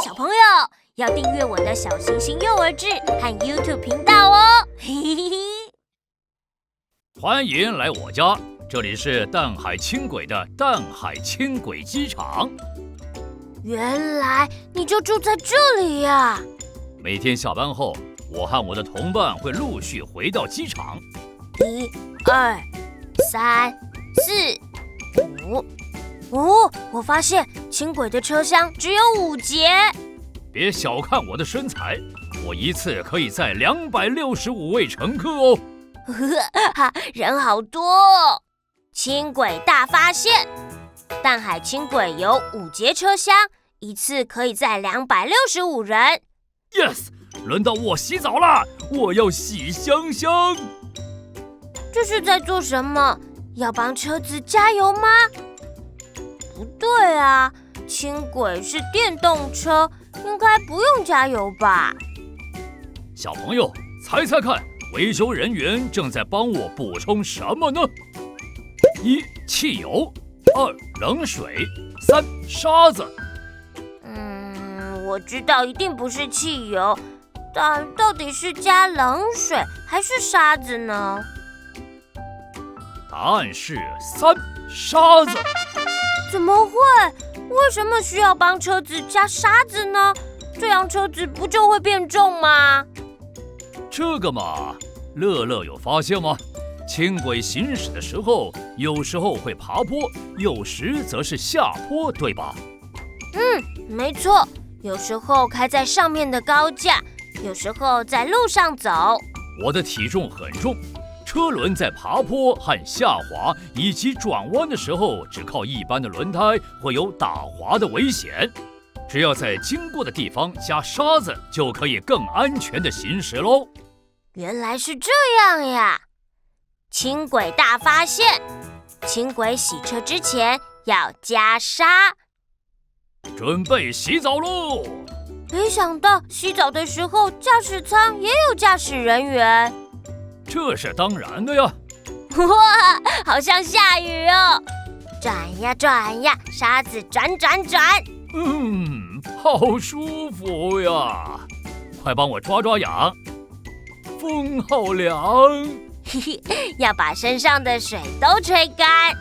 小朋友要订阅我的小行星幼儿志和 YouTube 频道哦。嘿嘿嘿。欢迎来我家，这里是淡海轻轨的淡海轻轨机场。原来你就住在这里呀！每天下班后，我和我的同伴会陆续回到机场。1、2、3、4、5。我发现轻轨的车厢只有5节。别小看我的身材，我一次可以载265位乘客哦。人好多哦！轻轨大发现，淡海轻轨有5节车厢，一次可以载265人。Yes， 轮到我洗澡了，我要洗香香。这是在做什么？要帮车子加油吗？不对啊，轻轨是电动车，应该不用加油吧？小朋友，猜猜看，维修人员正在帮我补充什么呢？1. 汽油，2. 冷水，3. 沙子。我知道一定不是汽油，但到底是加冷水还是沙子呢？答案是3. 沙子。怎么会？为什么需要帮车子加沙子呢？这样车子不就会变重吗？这个嘛，乐乐有发现吗？轻轨行驶的时候，有时候会爬坡，有时则是下坡，对吧？没错，有时候开在上面的高架，有时候在路上走。我的体重很重，车轮在爬坡和下滑以及转弯的时候，只靠一般的轮胎会有打滑的危险。只要在经过的地方加沙子，就可以更安全地行驶喽。原来是这样呀！轻轨大发现，轻轨洗车之前要加沙。准备洗澡喽！没想到洗澡的时候，驾驶舱也有驾驶人员。这是当然的呀！哇，好像下雨哦！转呀转呀，沙子转转转。好舒服呀！快帮我抓抓痒。风好凉。要把身上的水都吹干。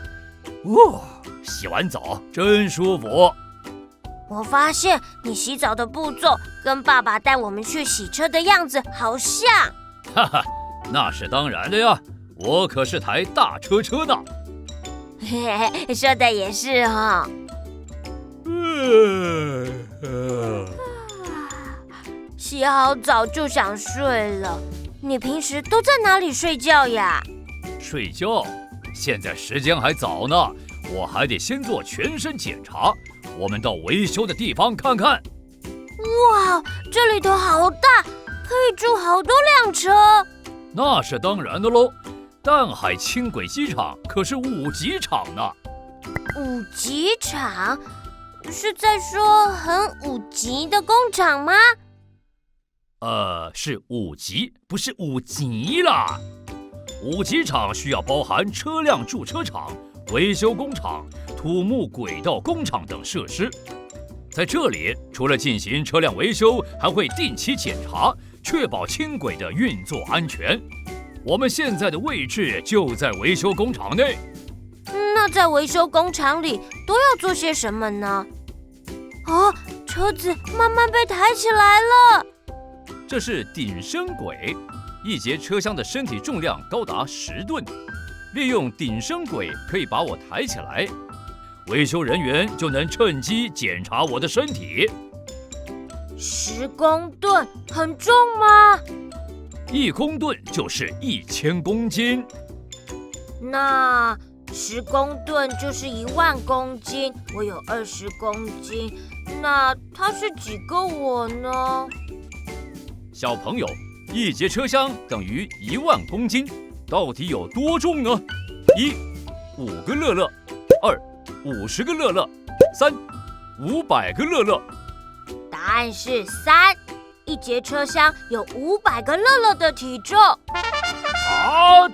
洗完澡真舒服。我发现你洗澡的步骤跟爸爸带我们去洗车的样子好像。哈哈，那是当然的呀，我可是台大车呢。说的也是哦。洗好澡就想睡了。你平时都在哪里睡觉呀？睡觉？现在时间还早呢，我还得先做全身检查。我们到维修的地方看看。哇，这里头好大，可以住好多辆车。那是当然的喽，淡海轻轨机场可是5级场呢。5级场？是在说很5级的工厂吗？是5级，不是5级啦。5级场需要包含车辆驻车场、维修工厂、土木轨道工厂等设施。在这里，除了进行车辆维修，还会定期检查，确保轻轨的运作安全。我们现在的位置就在维修工厂内。那在维修工厂里都要做些什么呢？车子慢慢被抬起来了。这是顶升轨，1节车厢的身体重量高达10吨，利用顶升轨可以把我抬起来，维修人员就能趁机检查我的身体。10公吨很重吗？1公吨就是1000公斤。那10公吨就是10000公斤，我有20公斤，那它是几个我呢？小朋友，1节车厢等于10000公斤，到底有多重呢？1. 5个乐乐，2. 50个乐乐，3. 500个乐乐。答案是3，一节车厢有500个乐乐的体重。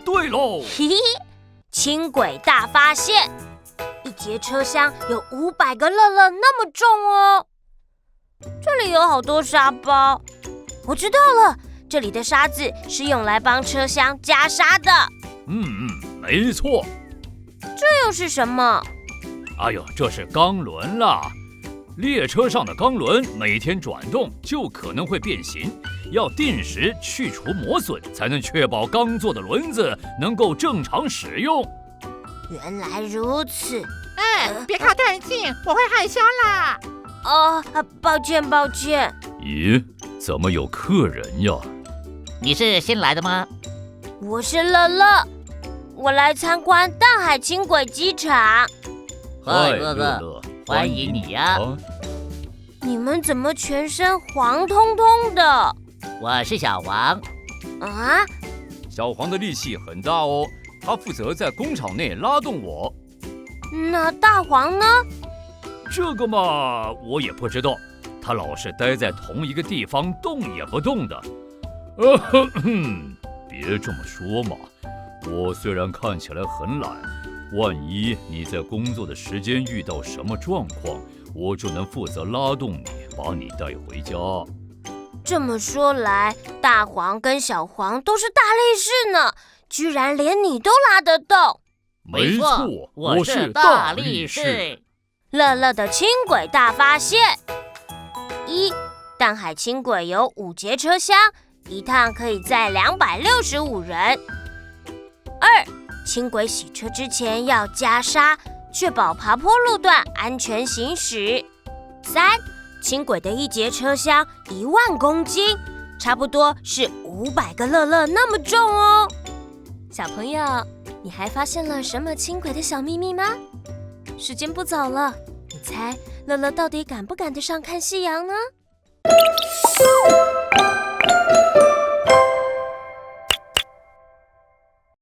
对喽！嘿嘿，轻轨大发现，一节车厢有500个乐乐那么重哦。这里有好多沙包。我知道了，这里的沙子是用来帮车厢加沙的。没错。这又是什么？哎呦，这是钢轮啦！列车上的钢轮每天转动就可能会变形，要定时去除磨损，才能确保刚做的轮子能够正常使用。原来如此。别靠太近，我会害羞啦。抱歉。咦，怎么有客人呀？你是新来的吗？我是乐乐，我来参观淡海轻轨机场。嗨，乐乐，欢迎你呀！你们怎么全身黄彤彤的？我是小黄。啊？小黄的力气很大哦，他负责在工厂内拉动我。那大黄呢？这个嘛，我也不知道，他老是待在同一个地方，动也不动的。别这么说嘛，我虽然看起来很懒，万一你在工作的时间遇到什么状况，我就能负责拉动你，把你带回家。这么说来，大黄跟小黄都是大力士呢，居然连你都拉得动。没错，我是大力士。乐乐的轻轨大发现：1. 淡海轻轨有5节车厢，一趟可以载265人。2. 轻轨洗车之前要加沙，确保爬坡路段安全行驶。3. 轻轨的1节车厢1万公斤，差不多是500个乐乐那么重哦。小朋友，你还发现了什么轻轨的小秘密吗？时间不早了，你猜乐乐到底赶不赶得上看夕阳呢？